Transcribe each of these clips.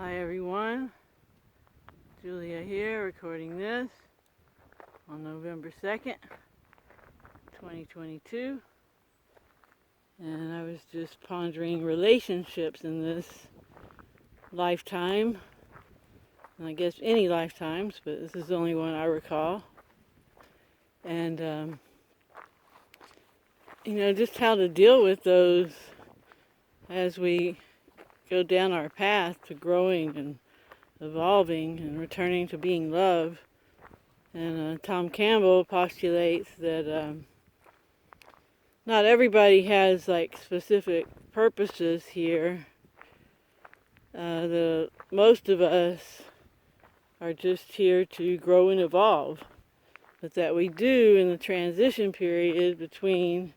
Hi everyone, Julia here recording this on November 2nd, 2022, and I was just pondering relationships in this lifetime, and I guess any lifetimes, but this is the only one I recall, and just how to deal with those as we go down our path to growing and evolving and returning to being love. And Tom Campbell postulates that not everybody has like specific purposes here. Most of us are just here to grow and evolve, but that we do in the transition period between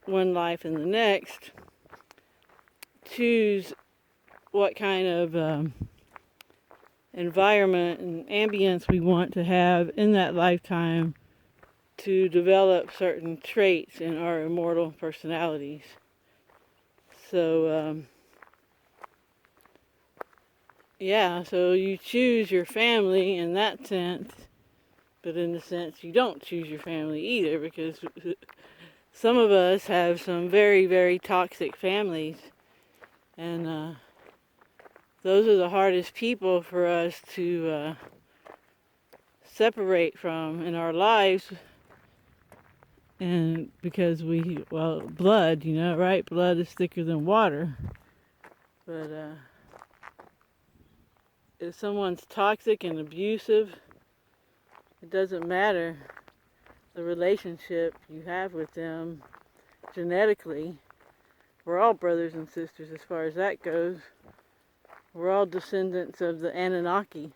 one life and the next choose what kind of environment and ambience we want to have in that lifetime to develop certain traits in our immortal personalities. So so you choose your family in that sense, but in the sense you don't choose your family either, because some of us have some very, very toxic families, and those are the hardest people for us to separate from in our lives. And because blood, right? Blood is thicker than water. But if someone's toxic and abusive, it doesn't matter the relationship you have with them genetically. We're all brothers and sisters as far as that goes. We're all descendants of the Anunnaki.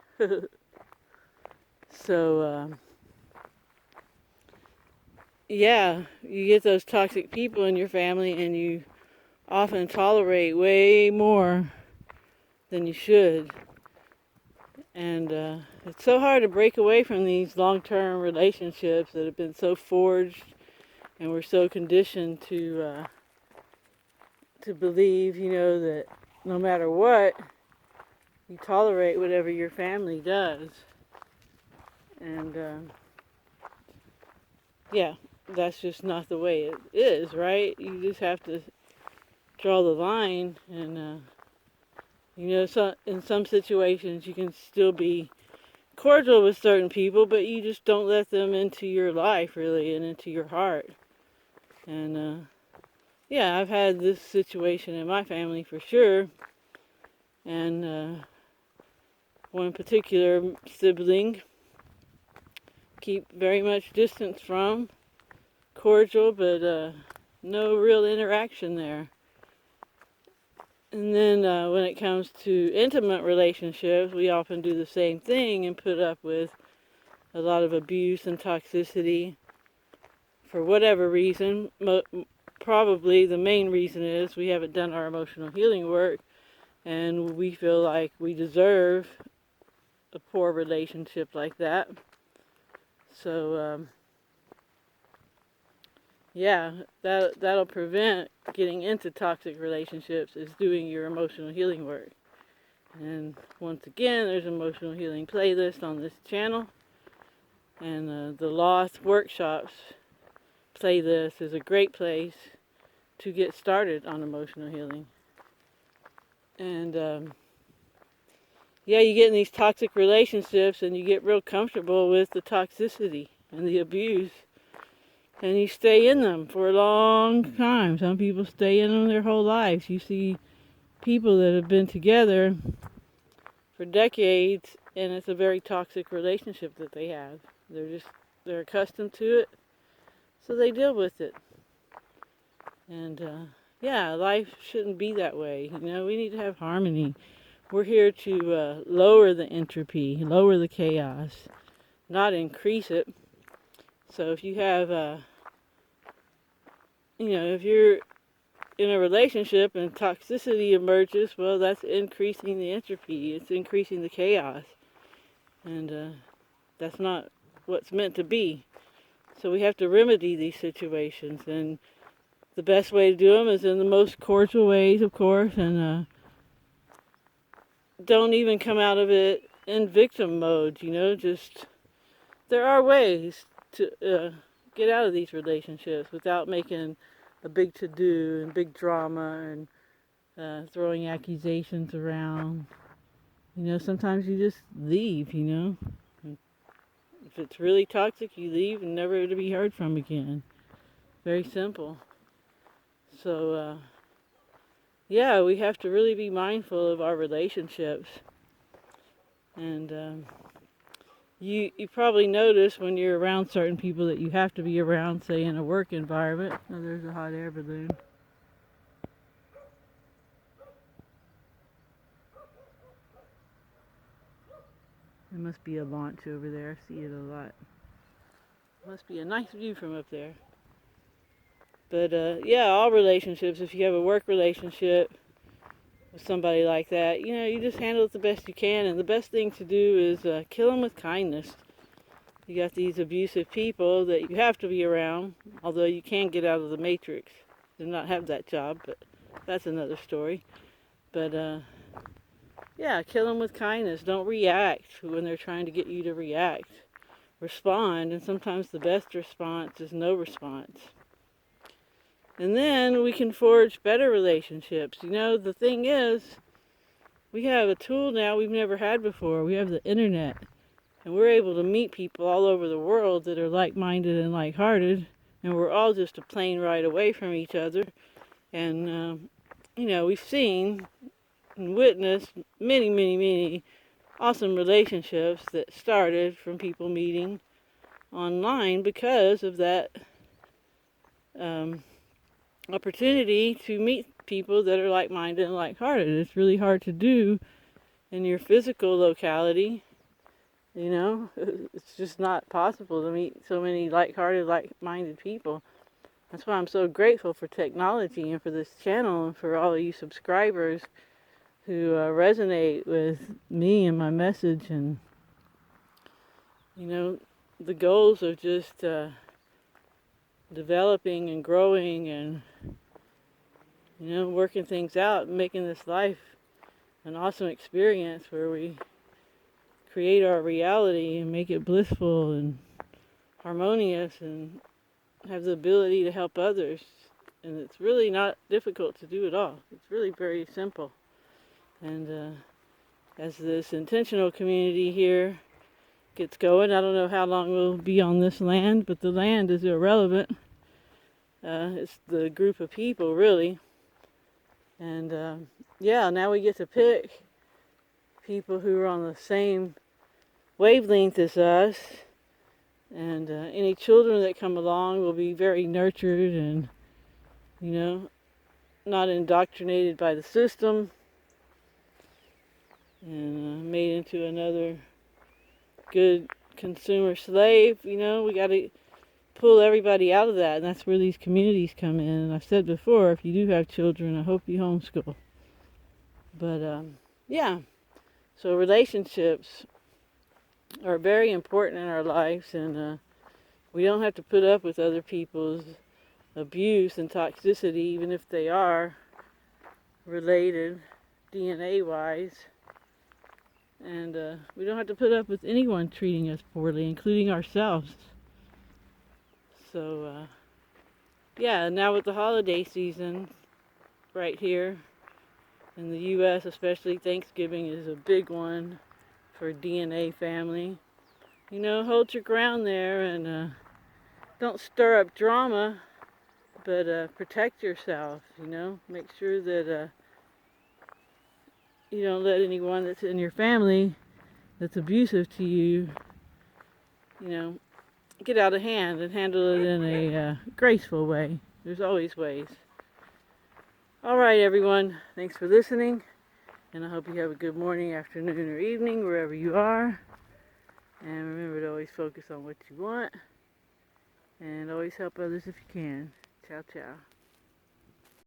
So, you get those toxic people in your family, and you often tolerate way more than you should. And it's so hard to break away from these long-term relationships that have been so forged, and we're so conditioned to believe, that no matter what, you tolerate whatever your family does. And that's just not the way it is, right? You just have to draw the line, and so in some situations you can still be cordial with certain people, but you just don't let them into your life really and into your heart. And I've had this situation in my family for sure, and one particular sibling keep very much distance from, cordial, but no real interaction there. And then when it comes to intimate relationships, we often do the same thing and put up with a lot of abuse and toxicity for whatever reason. Probably the main reason is we haven't done our emotional healing work, and we feel like we deserve a poor relationship like that. So that'll prevent getting into toxic relationships, is doing your emotional healing work. And once again, there's an emotional healing playlist on this channel, and the Lost Workshops playlist is a great place to get started on emotional healing. And you get in these toxic relationships and you get real comfortable with the toxicity and the abuse, and you stay in them for a long time. Some people stay in them their whole lives. You see people that have been together for decades, and it's a very toxic relationship that they have. They're accustomed to it, so they deal with it. And life shouldn't be that way. We need to have harmony. We're here to lower the entropy, lower the chaos, not increase it. So if you have, if you're in a relationship and toxicity emerges, well, that's increasing the entropy. It's increasing the chaos. And that's not what's meant to be. So we have to remedy these situations. And the best way to do them is in the most cordial ways, of course. And don't even come out of it in victim mode, you know, just there are ways to get out of these relationships without making a big to-do and big drama and throwing accusations around. You know, sometimes you just leave, you know. And if it's really toxic, you leave and never to be heard from again. Very simple. So, yeah, we have to really be mindful of our relationships. And you probably notice when you're around certain people that you have to be around, say, in a work environment. Oh, there's a hot air balloon. There must be a launch over there. I see it a lot. Must be a nice view from up there. But yeah, all relationships, if you have a work relationship with somebody like that, you know, you just handle it the best you can. And the best thing to do is kill them with kindness. You got these abusive people that you have to be around, although you can get out of the matrix and not have that job, but that's another story. But yeah, kill them with kindness. Don't react when they're trying to get you to react. Respond, and sometimes the best response is no response. And then we can forge better relationships. You know, the thing is, we have a tool now we've never had before. We have the internet. And we're able to meet people all over the world that are like-minded and like-hearted. And we're all just a plane ride away from each other. And, you know, we've seen and witnessed many, many, many awesome relationships that started from people meeting online because of that opportunity to meet people that are like-minded and like-hearted. It's really hard to do in your physical locality. You know, it's just not possible to meet so many like-hearted, like-minded people. That's why I'm so grateful for technology and for this channel and for all of you subscribers who resonate with me and my message. And, you know, the goals of just developing and growing and, you know, working things out and making this life an awesome experience where we create our reality and make it blissful and harmonious and have the ability to help others. And it's really not difficult to do at all. It's really very simple. And as this intentional community here gets going, I don't know how long we'll be on this land, but the land is irrelevant. It's the group of people, really. And yeah, now we get to pick people who are on the same wavelength as us. And any children that come along will be very nurtured and, you know, not indoctrinated by the system and made into another good consumer slave. You know, we got to pull everybody out of that, and that's where these communities come in. And I've said before, if you do have children, I hope you homeschool. But yeah, so relationships are very important in our lives, and we don't have to put up with other people's abuse and toxicity, even if they are related DNA-wise. And we don't have to put up with anyone treating us poorly, including ourselves. So, yeah, now with the holiday season right here in the U.S., especially Thanksgiving is a big one for DNA family. You know, hold your ground there and don't stir up drama, but protect yourself, you know. Make sure that you don't let anyone that's in your family that's abusive to you, you know, get out of hand, and handle it in a graceful way. There's always ways. All right, everyone. Thanks for listening, and I hope you have a good morning, afternoon, or evening, wherever you are. And remember to always focus on what you want, and always help others if you can. Ciao, ciao.